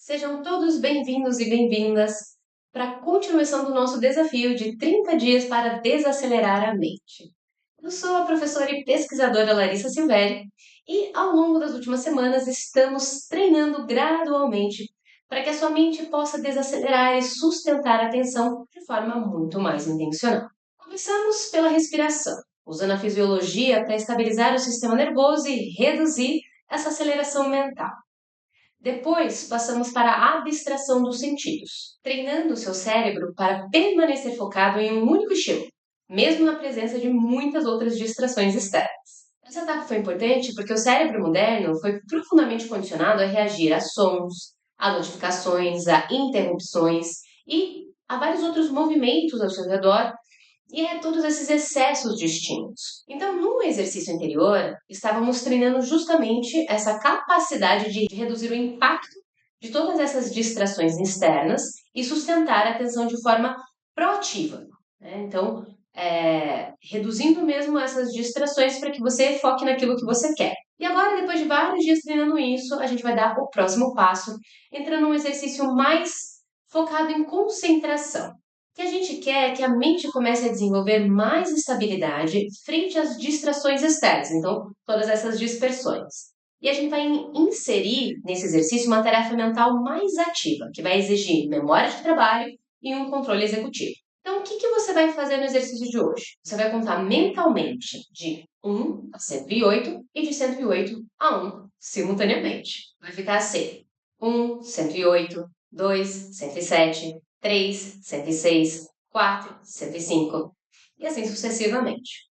Sejam todos bem-vindos e bem-vindas para a continuação do nosso desafio de 30 dias para desacelerar a mente. Eu sou a professora e pesquisadora Larissa Silvério e, ao longo das últimas semanas, estamos treinando gradualmente para que a sua mente possa desacelerar e sustentar a atenção de forma muito mais intencional. Começamos pela respiração, usando a fisiologia para estabilizar o sistema nervoso e reduzir essa aceleração mental. Depois, passamos para a abstração dos sentidos, treinando o seu cérebro para permanecer focado em um único estímulo, mesmo na presença de muitas outras distrações externas. Essa etapa foi importante porque o cérebro moderno foi profundamente condicionado a reagir a sons, a notificações, a interrupções e a vários outros movimentos ao seu redor e todos esses excessos de estímulos. Então, no exercício anterior, estávamos treinando justamente essa capacidade de reduzir o impacto de todas essas distrações externas e sustentar a atenção de forma proativa, né? Então, reduzindo mesmo essas distrações para que você foque naquilo que você quer. E agora, depois de vários dias treinando isso, a gente vai dar o próximo passo, entrando num exercício mais focado em concentração. O que a gente quer é que a mente comece a desenvolver mais estabilidade frente às distrações externas, então todas essas dispersões. E a gente vai inserir nesse exercício uma tarefa mental mais ativa, que vai exigir memória de trabalho e um controle executivo. Então, o que você vai fazer no exercício de hoje? Você vai contar mentalmente de 1 a 108 e de 108 a 1 simultaneamente. Vai ficar assim: 1, 108, 2, 107, 3, 106, 4, 105 e assim sucessivamente.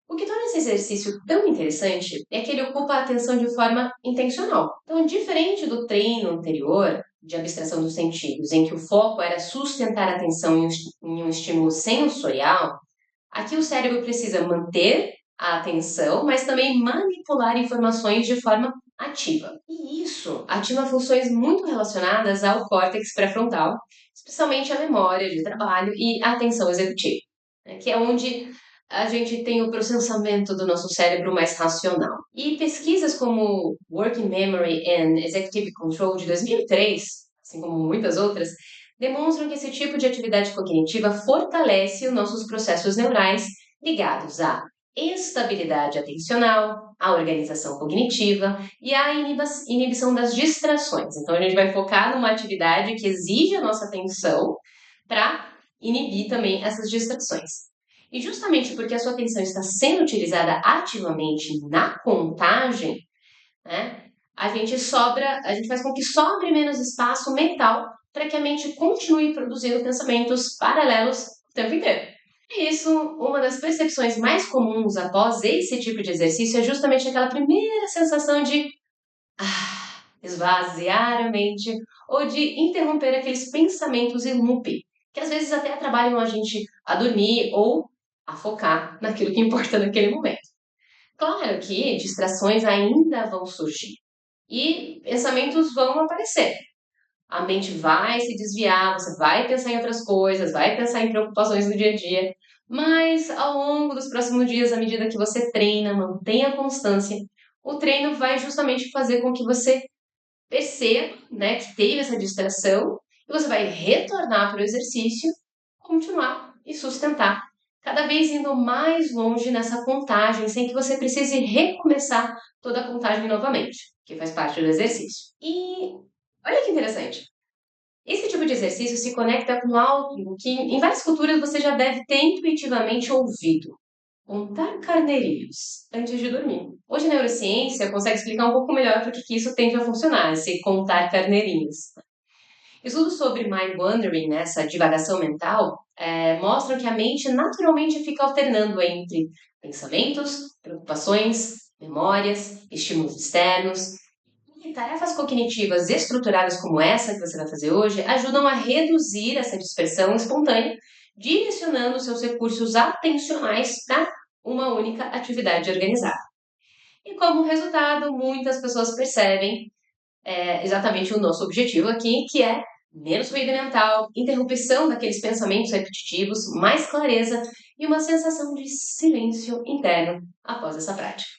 O que torna esse exercício tão interessante é que ele ocupa a atenção de forma intencional. Então, diferente do treino anterior de abstração dos sentidos, em que o foco era sustentar a atenção em um estímulo sensorial, aqui o cérebro precisa manter a atenção, mas também manipular informações de forma ativa. E isso ativa funções muito relacionadas ao córtex pré-frontal, especialmente a memória de trabalho e a atenção executiva, né, que é onde a gente tem o processamento do nosso cérebro mais racional. E pesquisas como Working Memory and Executive Control de 2003, assim como muitas outras, demonstram que esse tipo de atividade cognitiva fortalece os nossos processos neurais ligados à estabilidade atencional, à organização cognitiva e à inibição das distrações. Então, a gente vai focar numa atividade que exige a nossa atenção para inibir também essas distrações. E justamente porque a sua atenção está sendo utilizada ativamente na contagem, né, a gente faz com que sobre menos espaço mental para que a mente continue produzindo pensamentos paralelos o tempo inteiro. E isso, uma das percepções mais comuns após esse tipo de exercício é justamente aquela primeira sensação de esvaziar a mente ou de interromper aqueles pensamentos em loop, que às vezes até trabalham a gente a dormir ou a focar naquilo que importa naquele momento. Claro que distrações ainda vão surgir e pensamentos vão aparecer. A mente vai se desviar, você vai pensar em outras coisas, vai pensar em preocupações do dia a dia, mas ao longo dos próximos dias, à medida que você treina, mantenha a constância, o treino vai justamente fazer com que você perceba, né, que teve essa distração e você vai retornar para o exercício, continuar e sustentar, cada vez indo mais longe nessa contagem, sem que você precise recomeçar toda a contagem novamente, que faz parte do exercício. E olha que interessante. Esse tipo de exercício se conecta com algo que em várias culturas você já deve ter intuitivamente ouvido: contar carneirinhos antes de dormir. Hoje a neurociência consegue explicar um pouco melhor por que isso tende a funcionar, esse contar carneirinhos. Estudos sobre mind wandering, né, essa divagação mental, mostram que a mente naturalmente fica alternando entre pensamentos, preocupações, memórias, estímulos externos. E tarefas cognitivas estruturadas como essa que você vai fazer hoje ajudam a reduzir essa dispersão espontânea, direcionando seus recursos atencionais para uma única atividade organizada. E como resultado, muitas pessoas percebem exatamente o nosso objetivo aqui, que é menos ruído mental, interrupção daqueles pensamentos repetitivos, mais clareza e uma sensação de silêncio interno após essa prática.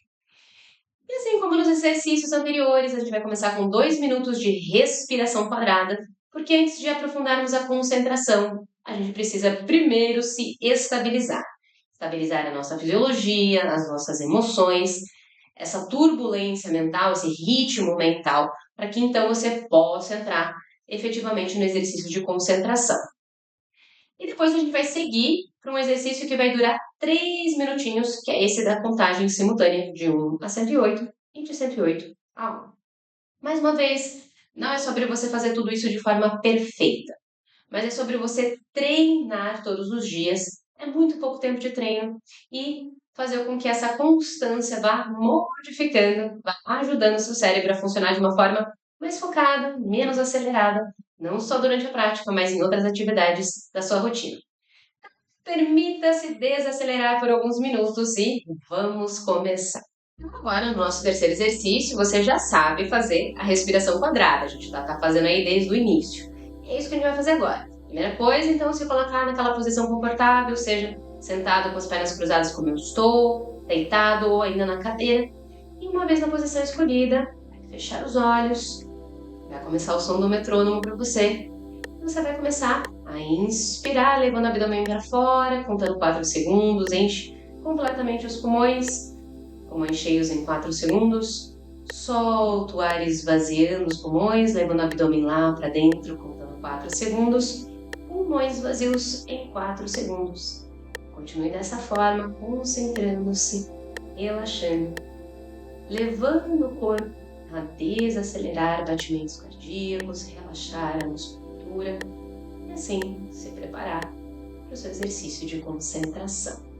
E assim como nos exercícios anteriores, a gente vai começar com 2 minutos de respiração quadrada, porque antes de aprofundarmos a concentração, a gente precisa primeiro se estabilizar. Estabilizar a nossa fisiologia, as nossas emoções, essa turbulência mental, esse ritmo mental, para que então você possa entrar efetivamente no exercício de concentração. E depois a gente vai seguir para um exercício que vai durar 3 minutinhos, que é esse da contagem simultânea de 1 a 108 e de 108 a 1. Mais uma vez, não é sobre você fazer tudo isso de forma perfeita, mas é sobre você treinar todos os dias. É muito pouco tempo de treino e fazer com que essa constância vá modificando, vá ajudando o seu cérebro a funcionar de uma forma mais focada, menos acelerada, não só durante a prática, mas em outras atividades da sua rotina. Permita-se desacelerar por alguns minutos e vamos começar. Agora, no nosso terceiro exercício, você já sabe fazer a respiração quadrada. A gente já está fazendo aí desde o início. É isso que a gente vai fazer agora. Primeira coisa, então, se colocar naquela posição confortável, seja sentado com as pernas cruzadas como eu estou, deitado ou ainda na cadeira. E uma vez na posição escolhida, fechar os olhos, vai começar o som do metrônomo para você. Você vai começar a inspirar, levando o abdômen para fora, contando 4 segundos, enche completamente os pulmões cheios em 4 segundos. Solta o ar esvaziando os pulmões, levando o abdômen lá para dentro, contando 4 segundos. Pulmões vazios em 4 segundos. Continue dessa forma, concentrando-se, relaxando, levando o corpo a desacelerar batimentos cardíacos, relaxar a musculatura e assim se preparar para o seu exercício de concentração.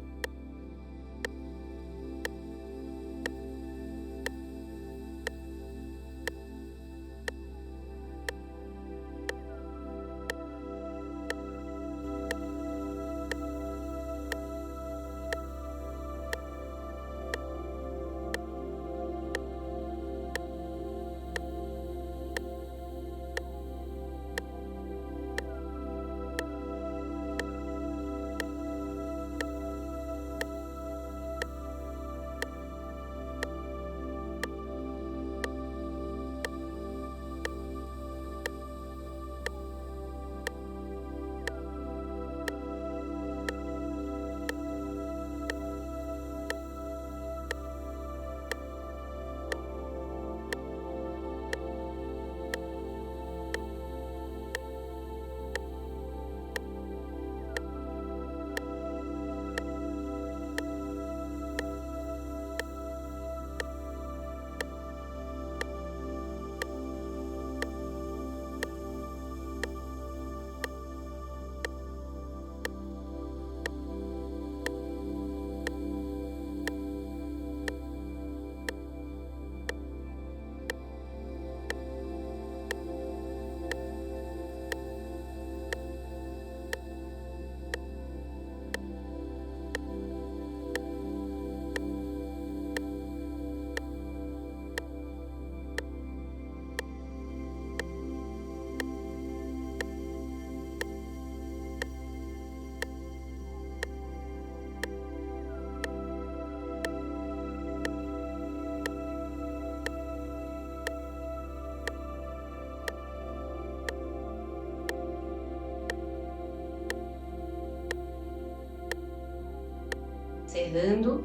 Encerrando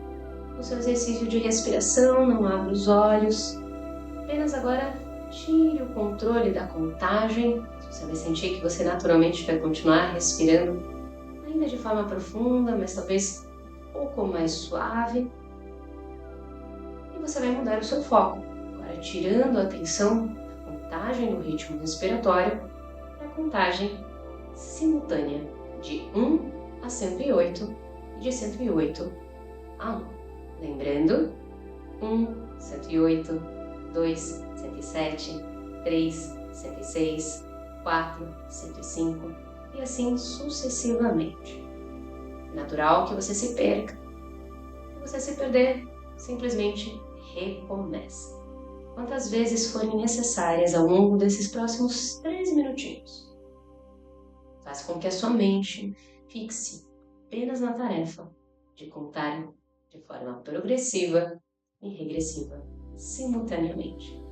o seu exercício de respiração, não abra os olhos. Apenas agora tire o controle da contagem. Você vai sentir que você naturalmente vai continuar respirando, ainda de forma profunda, mas talvez um pouco mais suave. E você vai mudar o seu foco, agora tirando a atenção da contagem do ritmo respiratório para a contagem simultânea de 1 a 108 e de 108 a 1. Lembrando, 1, 108, 2, 107, 3, 106, 4, 105 e assim sucessivamente. É natural que você se perca. Se você se perder, simplesmente recomece. Quantas vezes forem necessárias ao longo desses próximos 3 minutinhos. Faz com que a sua mente fixe apenas na tarefa de contar de forma progressiva e regressiva simultaneamente.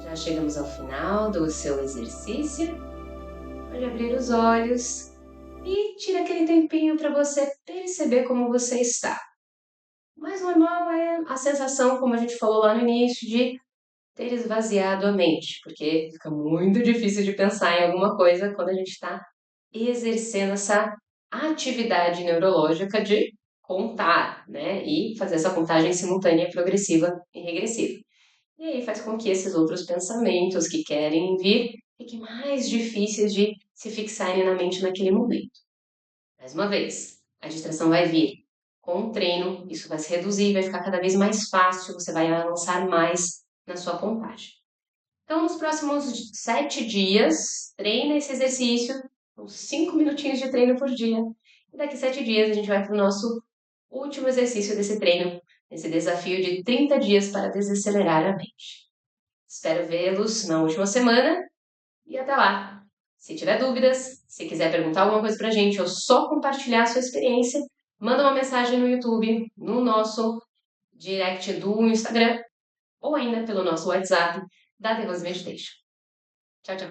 Já chegamos ao final do seu exercício. Pode abrir os olhos e tira aquele tempinho para você perceber como você está. O mais normal é a sensação, como a gente falou lá no início, de ter esvaziado a mente, porque fica muito difícil de pensar em alguma coisa quando a gente está exercendo essa atividade neurológica de contar, né? E fazer essa contagem simultânea, progressiva e regressiva. E aí faz com que esses outros pensamentos que querem vir fiquem mais difíceis de se fixarem na mente naquele momento. Mais uma vez, a distração vai vir. Com o treino, isso vai se reduzir, vai ficar cada vez mais fácil, você vai avançar mais na sua contagem. Então, nos próximos 7 dias, treina esse exercício, uns 5 minutinhos de treino por dia. E daqui 7 dias a gente vai para o nosso último exercício desse treino, esse desafio de 30 dias para desacelerar a mente. Espero vê-los na última semana e até lá! Se tiver dúvidas, se quiser perguntar alguma coisa pra gente ou só compartilhar a sua experiência, manda uma mensagem no YouTube, no nosso direct do Instagram ou ainda pelo nosso WhatsApp da The Rose Meditation. Tchau, tchau!